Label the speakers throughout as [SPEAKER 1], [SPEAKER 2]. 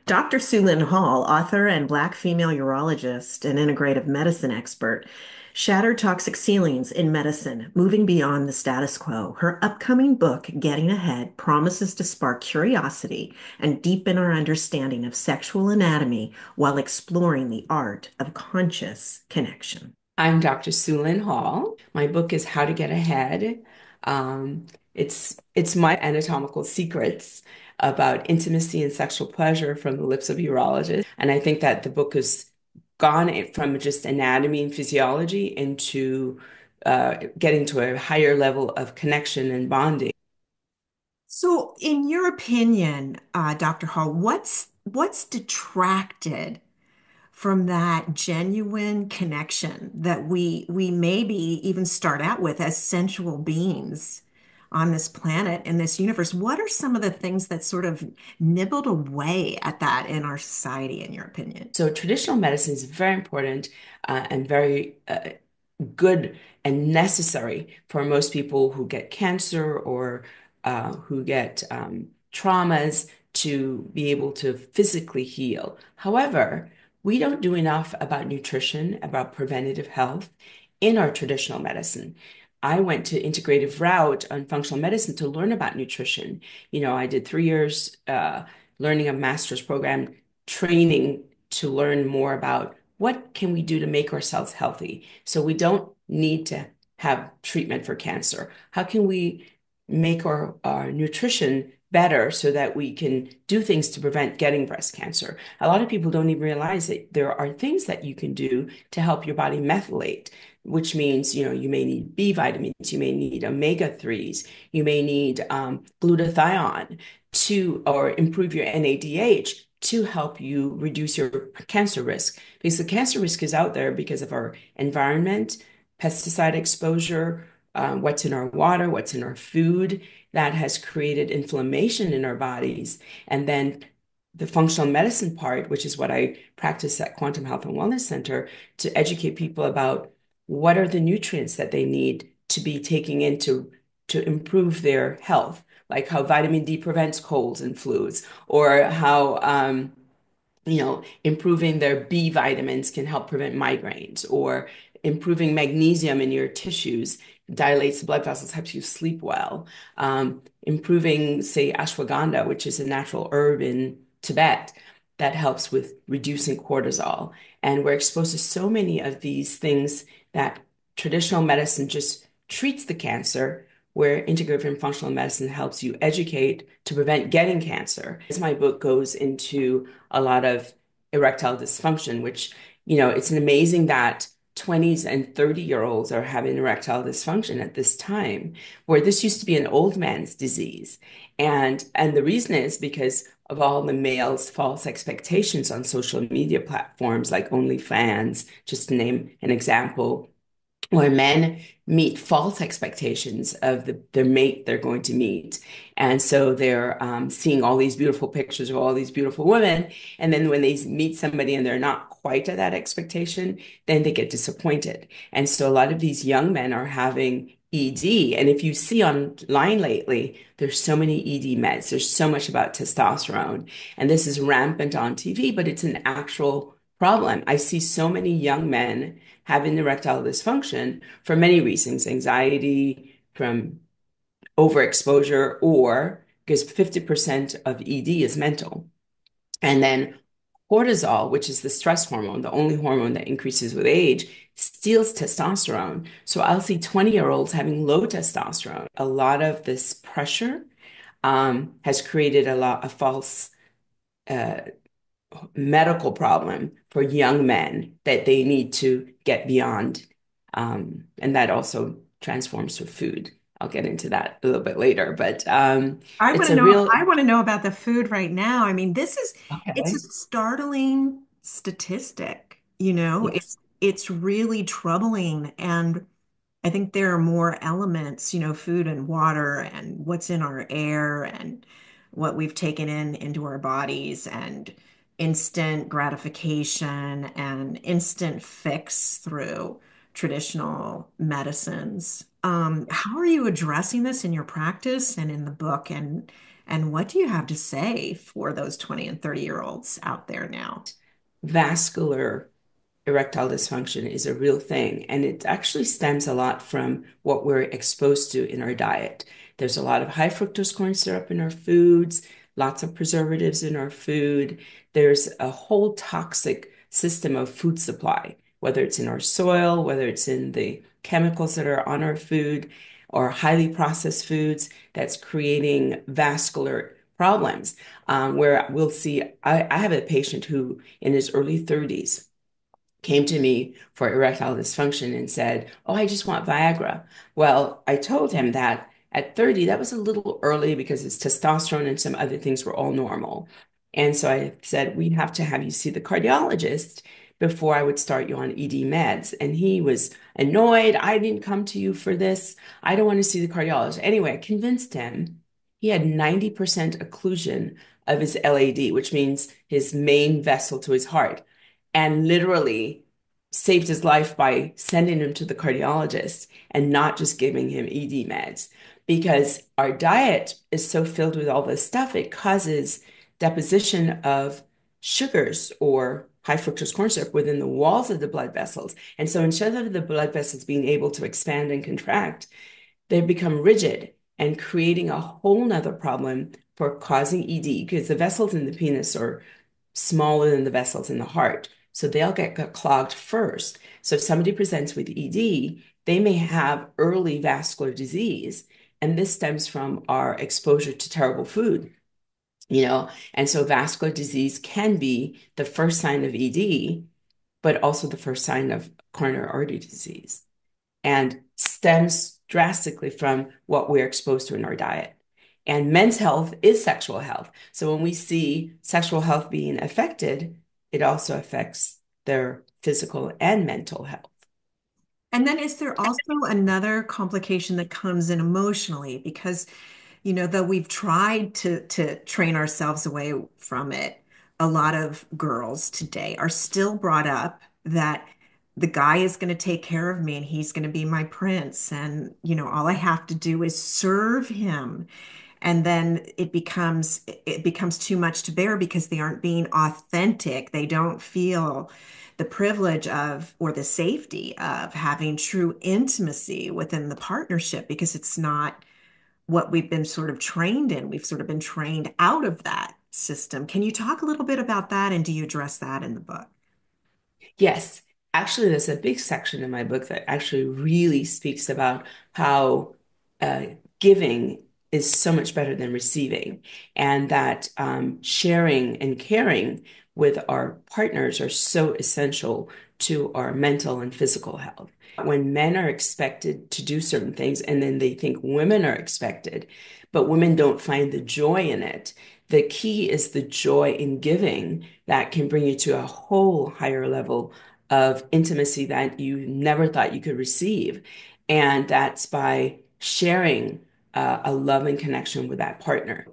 [SPEAKER 1] Dr. Suelynn Hall, author and Black female urologist and integrative medicine expert, shattered toxic ceilings in medicine, moving beyond the status quo. Her upcoming book, Getting Ahead, promises to spark curiosity and deepen our understanding of sexual anatomy while exploring the art of conscious connection.
[SPEAKER 2] I'm Dr. Suelynn Hall. My book is How to Get Ahead. It's my anatomical secrets about intimacy and sexual pleasure from the lips of urologists. And I think that the book has gone from just anatomy and physiology into getting to a higher level of connection and bonding.
[SPEAKER 1] So, in your opinion, Dr. Hall, what's detracted from that genuine connection that we maybe even start out with as sensual beings on this planet in this universe? What are some of the things that sort of nibbled away at that in our society, in your opinion?
[SPEAKER 2] So traditional medicine is very important and very good and necessary for most people who get cancer or who get traumas to be able to physically heal. However, we don't do enough about nutrition, about preventative health in our traditional medicine. I went to integrative route on functional medicine to learn about nutrition. I did 3 years learning a master's program, training to learn more about what can we do to make ourselves healthy so we don't need to have treatment for cancer. How can we make our nutrition better so that we can do things to prevent getting breast cancer? A lot of people don't even realize that there are things that you can do to help your body methylate, which means, you may need B vitamins, you may need omega-3s, you may need glutathione or improve your NADH to help you reduce your cancer risk. Because the cancer risk is out there because of our environment, pesticide exposure, what's in our water, what's in our food that has created inflammation in our bodies. And then the functional medicine part, which is what I practice at Quantum Health and Wellness Center, to educate people about what are the nutrients that they need to be taking in to improve their health, like how vitamin D prevents colds and flus, or how improving their B vitamins can help prevent migraines, or improving magnesium in your tissues dilates the blood vessels, helps you sleep well. Improving, say, ashwagandha, which is a natural herb in Tibet that helps with reducing cortisol. And we're exposed to so many of these things that traditional medicine just treats the cancer, where integrative and functional medicine helps you educate to prevent getting cancer. As my book goes into a lot of erectile dysfunction, which, it's amazing that 20s and 30-year-olds are having erectile dysfunction at this time, where this used to be an old man's disease. And the reason is because of all the males' false expectations on social media platforms like OnlyFans, just to name an example, where men meet false expectations of their mate they're going to meet. And so they're seeing all these beautiful pictures of all these beautiful women. And then when they meet somebody and they're not quite at that expectation, then they get disappointed. And so a lot of these young men are having ED. And if you see online lately, there's so many ED meds. There's so much about testosterone. And this is rampant on TV, but it's an actual problem. I see so many young men having erectile dysfunction for many reasons, anxiety from overexposure, or because 50% of ED is mental. And then cortisol, which is the stress hormone, the only hormone that increases with age, steals testosterone. So I'll see 20-year-olds having low testosterone. A lot of this pressure has created a lot of false uh, medical problem for young men that they need to get beyond. And that also transforms to food. I'll get into that a little bit later, but
[SPEAKER 1] I want
[SPEAKER 2] it's
[SPEAKER 1] to
[SPEAKER 2] a
[SPEAKER 1] know,
[SPEAKER 2] real,
[SPEAKER 1] I want to know about the food right now. I mean, it's a
[SPEAKER 2] okay.
[SPEAKER 1] startling statistic, you know,
[SPEAKER 2] Yes.
[SPEAKER 1] it's really troubling. And I think there are more elements, food and water and what's in our air and what we've taken in into our bodies and instant gratification and instant fix through traditional medicines. How are you addressing this in your practice and in the book? And what do you have to say for those 20 and 30-year-olds out there now?
[SPEAKER 2] Vascular erectile dysfunction is a real thing, and it actually stems a lot from what we're exposed to in our diet. There's a lot of high fructose corn syrup in our foods, lots of preservatives in our food. There's a whole toxic system of food supply, whether it's in our soil, whether it's in the chemicals that are on our food, or highly processed foods that's creating vascular problems. Where we'll see, I have a patient who in his early 30s came to me for erectile dysfunction and said, "Oh, I just want Viagra." Well, I told him that at 30, that was a little early because his testosterone and some other things were all normal. And so I said, "We have to have you see the cardiologist before I would start you on ED meds." And he was annoyed. "I didn't come to you for this. I don't want to see the cardiologist." Anyway, I convinced him. He had 90% occlusion of his LAD, which means his main vessel to his heart, and literally saved his life by sending him to the cardiologist and not just giving him ED meds. Because our diet is so filled with all this stuff, it causes deposition of sugars or high fructose corn syrup within the walls of the blood vessels. And so instead of the blood vessels being able to expand and contract, they become rigid and creating a whole nother problem for causing ED because the vessels in the penis are smaller than the vessels in the heart. So they'll get clogged first. So if somebody presents with ED, they may have early vascular disease. And this stems from our exposure to terrible food, you know? And so vascular disease can be the first sign of ED, but also the first sign of coronary artery disease and stems drastically from what we're exposed to in our diet. And men's health is sexual health. So when we see sexual health being affected, it also affects their physical and mental health.
[SPEAKER 1] And then is there also another complication that comes in emotionally? Because, though we've tried to train ourselves away from it, a lot of girls today are still brought up that the guy is going to take care of me and he's going to be my prince. And, all I have to do is serve him. And then it becomes too much to bear because they aren't being authentic. They don't feel the privilege of or the safety of having true intimacy within the partnership because it's not what we've been sort of trained in. We've sort of been trained out of that system. Can you talk a little bit about that and do you address that in the book?
[SPEAKER 2] Yes, actually, there's a big section in my book that actually really speaks about how uh, giving is so much better than receiving, and that sharing and caring with our partners are so essential to our mental and physical health. When men are expected to do certain things, and then they think women are expected, but women don't find the joy in it. The key is the joy in giving that can bring you to a whole higher level of intimacy that you never thought you could receive. And that's by sharing a love and connection with that partner.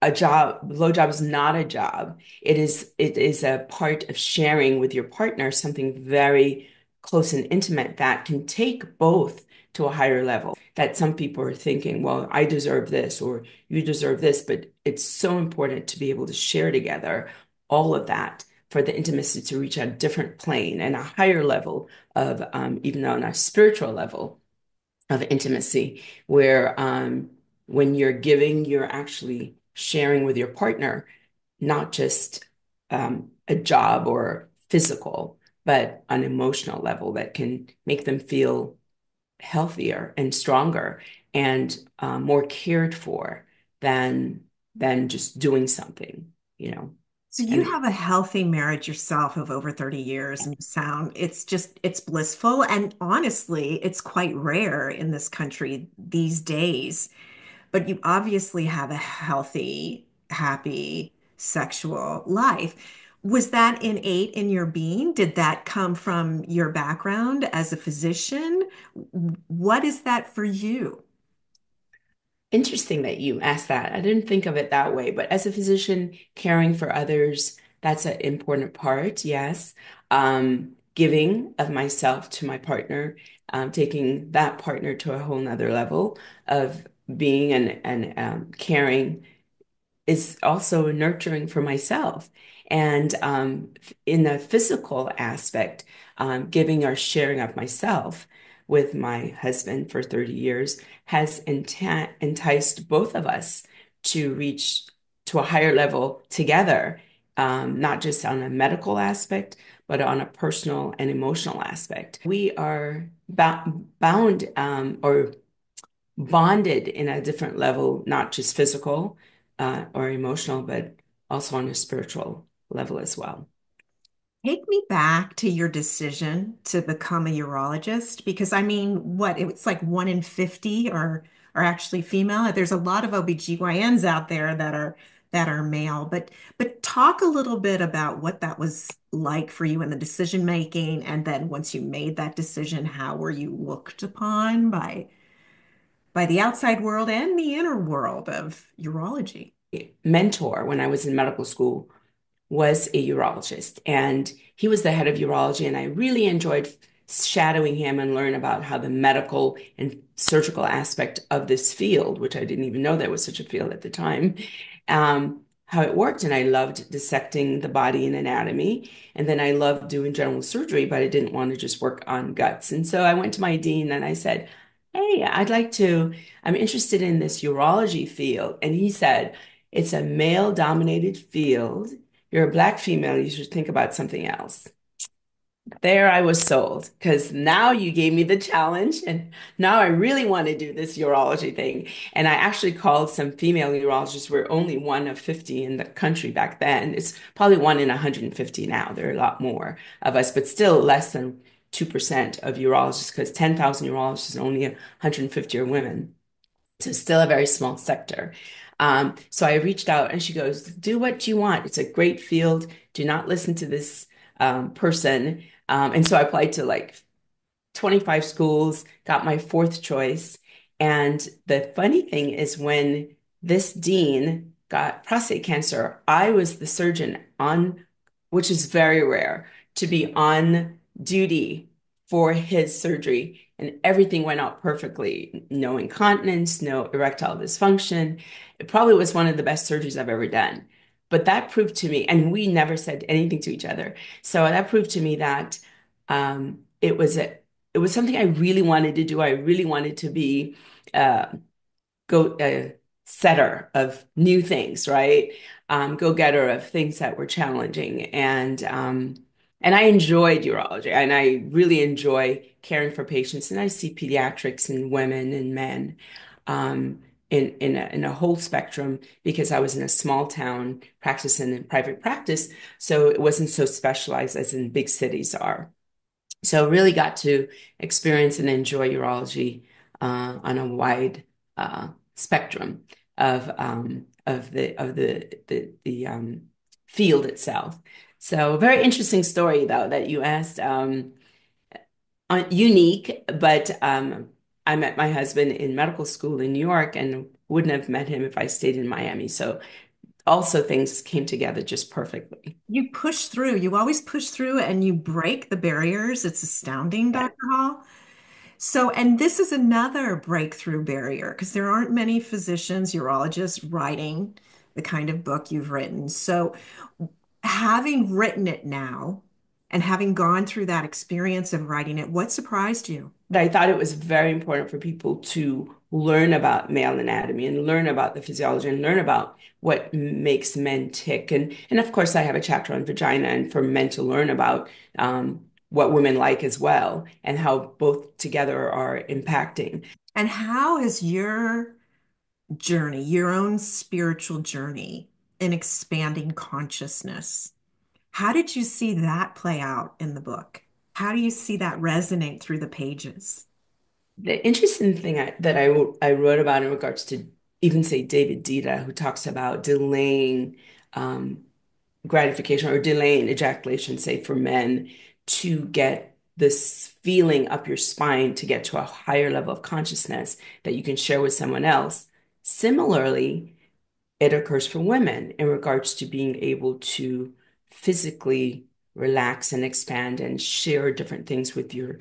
[SPEAKER 2] A job, blowjob is not a job. It is a part of sharing with your partner something very close and intimate that can take both to a higher level. That some people are thinking, well, I deserve this or you deserve this, but it's so important to be able to share together all of that for the intimacy to reach a different plane and a higher level of, even on a spiritual level of intimacy, where when you're giving, you're actually sharing with your partner, not just a job or physical, but an emotional level that can make them feel healthier and stronger and more cared for than just doing something, you know.
[SPEAKER 1] So you
[SPEAKER 2] And
[SPEAKER 1] have a healthy marriage yourself of over 30 years and you sound it's blissful and honestly it's quite rare in this country these days. But you obviously have a healthy, happy sexual life. Was that innate in your being? Did that come from your background as a physician? What is that for you?
[SPEAKER 2] interesting that you asked that. I didn't think of it that way, but as a physician, caring for others, that's an important part, yes. Giving of myself to my partner, taking that partner to a whole nother level of being and caring. is also nurturing for myself. And in the physical aspect, giving or sharing of myself with my husband for 30 years has enticed both of us to reach to a higher level together, not just on a medical aspect, but on a personal and emotional aspect. We are bound or bonded in a different level, not just physical or emotional, but also on a spiritual level as well.
[SPEAKER 1] Take me back to your decision to become a urologist because I mean, what, it's like 1 in 50 are actually female. There's a lot of OBGYNs out there that are male, but talk a little bit about what that was like for you in the decision making, and then once you made that decision, how were you looked upon by the outside world and the inner world of urology?
[SPEAKER 2] Mentor when I was in medical school was a urologist, and he was the head of urology, and I really enjoyed shadowing him and learn about how the medical and surgical aspect of this field, which I didn't even know there was such a field at the time, how it worked. And I loved dissecting the body and anatomy. And then I loved doing general surgery, but I didn't want to just work on guts. And so I went to my dean and I said, "Hey, I'm interested in this urology field." And he said, "It's a male dominated field. You're a black female. You should think about something else." There I was sold because now you gave me the challenge, and now I really want to do this urology thing. And I actually called some female urologists. We're only one of 50 in the country back then. It's probably one in 150 now. There are a lot more of us, but still less than 2% of urologists because 10,000 urologists and only 150 are women. So still a very small sector. So I reached out and she goes, "Do what you want. It's a great field. Do not listen to this person." And so I applied to like 25 schools, got my fourth choice. And the funny thing is, when this dean got prostate cancer, I was the surgeon on, which is very rare, to be on duty for his surgery. And everything went out perfectly. No incontinence, no erectile dysfunction. It probably was one of the best surgeries I've ever done. But that proved to me, and we never said anything to each other. So that proved to me that it was something I really wanted to do. I really wanted to be uh, go setter of new things, right? Go-getter of things that were challenging, and I enjoyed urology, and I really enjoy caring for patients, and I see pediatrics and women and men. In a whole spectrum because I was in a small town practicing in private practice, so it wasn't so specialized as in big cities are. So really got to experience and enjoy urology on a wide spectrum of the field itself. So very interesting story though that you asked. Unique, but I met my husband in medical school in New York and wouldn't have met him if I stayed in Miami. So also things came together just perfectly.
[SPEAKER 1] You push through. You always push through and you break the barriers. It's astounding,
[SPEAKER 2] Yeah.
[SPEAKER 1] Dr. Hall. So, and this is another breakthrough barrier because there aren't many physicians, urologists writing the kind of book you've written. So, having written it now and having gone through that experience of writing it, what surprised you?
[SPEAKER 2] But I thought it was very important for people to learn about male anatomy and learn about the physiology and learn about what makes men tick. And of course, I have a chapter on vagina and for men to learn about what women like as well and how both together are impacting.
[SPEAKER 1] And how has your journey, your own spiritual journey in expanding consciousness, how did you see that play out in the book? How do you see that resonate through the pages?
[SPEAKER 2] The interesting thing I wrote about in regards to even say David Dita, who talks about delaying um, gratification or delaying ejaculation, say for men, to get this feeling up your spine to get to a higher level of consciousness that you can share with someone else. Similarly, it occurs for women in regards to being able to physically relax and expand and share different things with your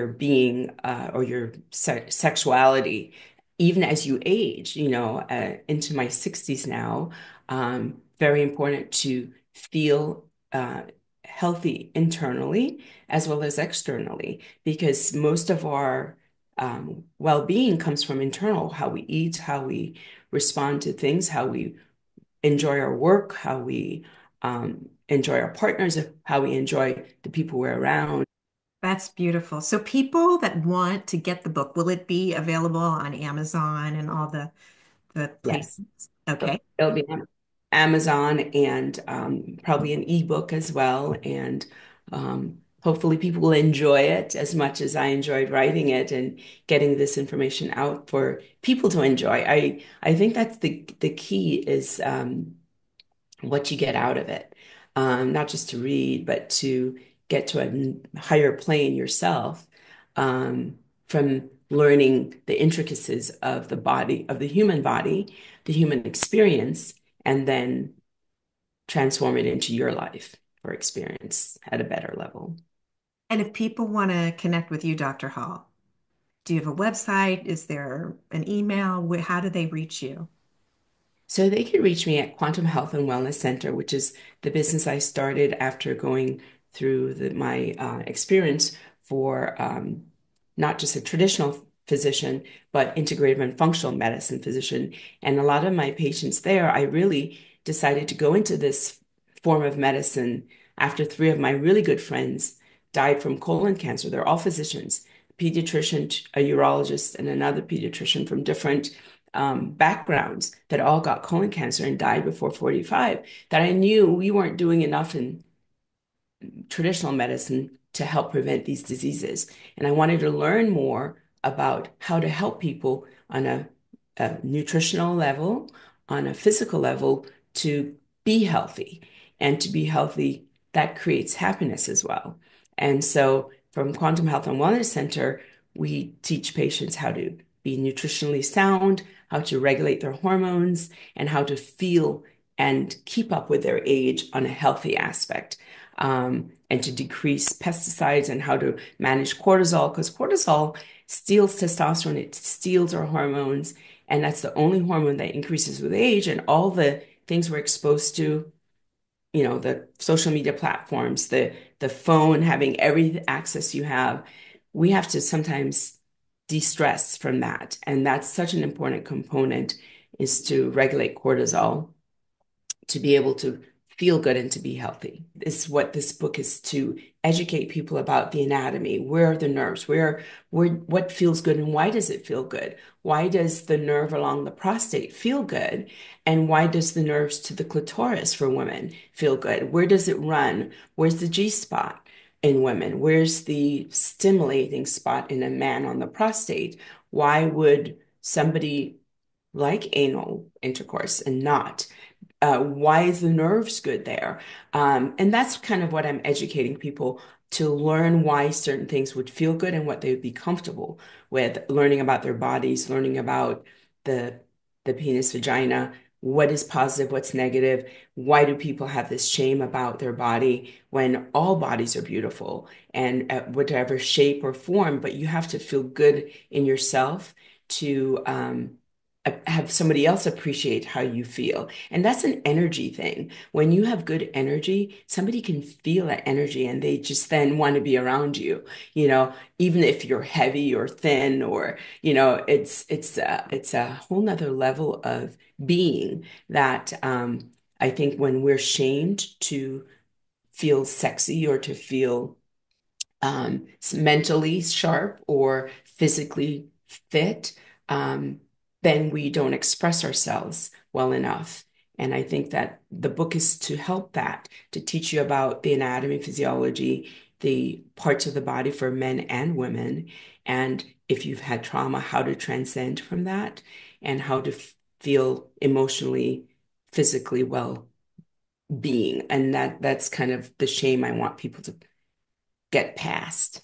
[SPEAKER 2] being or your sexuality even as you age, into my 60s now. Very important to feel healthy internally as well as externally, because most of our well-being comes from internal, how we eat, how we respond to things, how we enjoy our work, how we enjoy our partners, how we enjoy the people we're around.
[SPEAKER 1] That's beautiful. So people that want to get the book, will it be available on Amazon and all the places?
[SPEAKER 2] Yes.
[SPEAKER 1] Okay.
[SPEAKER 2] It'll be on Amazon and probably an ebook as well. And hopefully people will enjoy it as much as I enjoyed writing it and getting this information out for people to enjoy. I think that's the key is what you get out of it. Not just to read, but to get to a higher plane yourself from learning the intricacies of the body, of the human body, the human experience, and then transform it into your life or experience at a better level.
[SPEAKER 1] And if people want to connect with you, Dr. Hall, do you have a website? Is there an email? How do they reach you?
[SPEAKER 2] So they can reach me at Quantum Health and Wellness Center, which is the business I started after going through my experience for not just a traditional physician, but integrative and functional medicine physician. And a lot of my patients there, I really decided to go into this form of medicine after three of my really good friends died from colon cancer. They're all physicians, a pediatrician, a urologist, and another pediatrician from different backgrounds that all got colon cancer and died before 45, that I knew we weren't doing enough in traditional medicine to help prevent these diseases. And I wanted to learn more about how to help people on a nutritional level, on a physical level to be healthy. And to be healthy, that creates happiness as well. And so from Quantum Health and Wellness Center, we teach patients how to be nutritionally sound, how to regulate their hormones, and how to feel and keep up with their age on a healthy aspect, and to decrease pesticides and how to manage cortisol, because cortisol steals testosterone, it steals our hormones, and that's the only hormone that increases with age. And all the things we're exposed to, the social media platforms, the phone, having every access you have, we have to sometimes de-stress from that. And that's such an important component is to regulate cortisol to be able to feel good and to be healthy. This is what this book is to educate people about the anatomy. Where are the nerves? What feels good and why does it feel good? Why does the nerve along the prostate feel good? And why does the nerves to the clitoris for women feel good? Where does it run? Where's the G spot in women? Where's the stimulating spot in a man on the prostate? Why would somebody like anal intercourse and not? Why is the nerves good there? And that's kind of what I'm educating people to learn why certain things would feel good and what they would be comfortable with, learning about their bodies, learning about the the penis, vagina, what is positive, what's negative, why do people have this shame about their body when all bodies are beautiful and at whatever shape or form, but you have to feel good in yourself to have somebody else appreciate how you feel. And that's an energy thing. When you have good energy, somebody can feel that energy and they just then want to be around you, even if you're heavy or thin or, it's a whole nother level of being that I think when we're shamed to feel sexy or to feel mentally sharp or physically fit, um, then we don't express ourselves well enough. And I think that the book is to help that, to teach you about the anatomy, physiology, the parts of the body for men and women. And if you've had trauma, how to transcend from that and how to feel emotionally, physically well being. And that's kind of the shame I want people to get past.